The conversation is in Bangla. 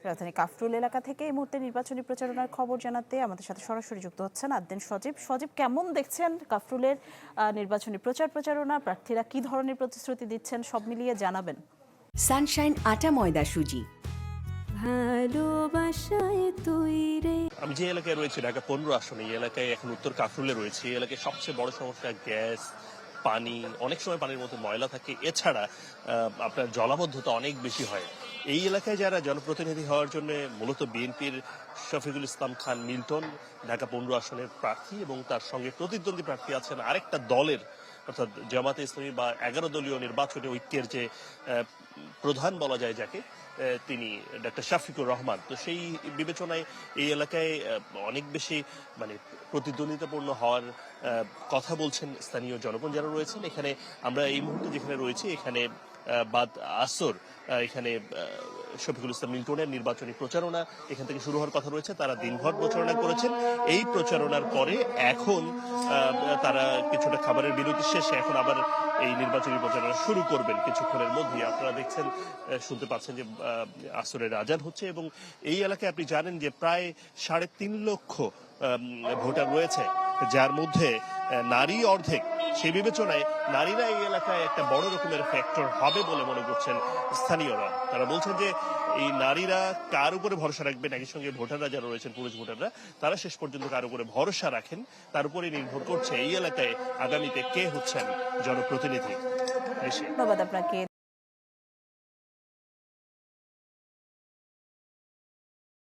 রাজধানী কাফরুল এলাকা থেকে এই মুহূর্তে নির্বাচনী প্রচারণার খবর জানাতে আমাদের সাথে সরাসরি যুক্ত হচ্ছেন আদ্দেন সজীব। সজীব, কেমন দেখছেন কাফরুলের নির্বাচনী প্রচারণা? প্রার্থীরা কি ধরনের প্রতিশ্রুতি দিচ্ছেন, সব মিলিয়ে জানাবেন। সানশাইন আটা ময়দা সুজি। ভালোবাসায় তৈরে। আমি যে এলাকায় রয়েছি ঢাকা 15 আসনে, এই এলাকায় এখন উত্তর কাফরুলে রয়েছে। এই এলাকায় সবচেয়ে বড় সমস্যা গ্যাস, পানি, অনেক সময় পানির মধ্যে ময়লা থাকে। এছাড়া আপনার জলাবদ্ধতা অনেক বেশি হয়। এই এলাকায় যারা জনপ্রতিনিধি হওয়ার জন্য মূলত বিএনপির শফিকুল ইসলাম খান মিল্টন ঢাকা 15 আসনের প্রার্থী, এবং তার সঙ্গে প্রতিদ্বন্দ্বী প্রার্থী আছেন আরেকটা দলের, অর্থাৎ জামাতে ইসলামী বা 11 দলীয় নির্বাচনী ঐক্যের যে প্রধান বলা যায় যাকে, তিনি ডক্টর শফিকুর রহমান। তো সেই বিবেচনায় এই এলাকায় অনেক বেশি মানে প্রতিদ্বন্দ্বিতাপূর্ণ হওয়ার কথা বলছেন স্থানীয় জনগণ যারা রয়েছেন। এখানে আমরা এই মুহূর্তে যেখানে রয়েছি, এখানে বাদ আসর এখানে শফিকুল ইসলাম মিল্টনের নির্বাচনী প্রচারণা এখান থেকে শুরু হওয়ার কথা রয়েছে। তারা দিনভর প্রচারণা করেছেন। এই প্রচারণার পরে এখন তারা কিছুটা খাবারের বিরতি শেষে এখন আবার এই নির্বাচনী প্রচারণা শুরু করবেন কিছুক্ষণের মধ্যেই। আপনারা দেখছেন, শুনতে পাচ্ছেন যে আসরের আজান হচ্ছে, এবং এই এলাকায় আপনি জানেন যে প্রায় 3.5 লক্ষ ভোটার রয়েছে, যার মধ্যে নারী অর্ধেক। সেই বিবেচনায় নারীরা এই এলাকায় একটা বড় রকমের ফ্যাক্টর হবে বলে মনে করছেন স্থানীয়রা। তারা বলছেন যে এই নারীরা কার উপরে ভরসা রাখবেন, একই সঙ্গে ভোটাররা যারা রয়েছেন, পুরুষ ভোটাররা, তারা শেষ পর্যন্ত কার উপরে ভরসা রাখেন তার উপরে নির্ভর করছে এই এলাকায় আগামীতে কে হচ্ছেন জনপ্রতিনিধি। ধন্যবাদ আপনাকে।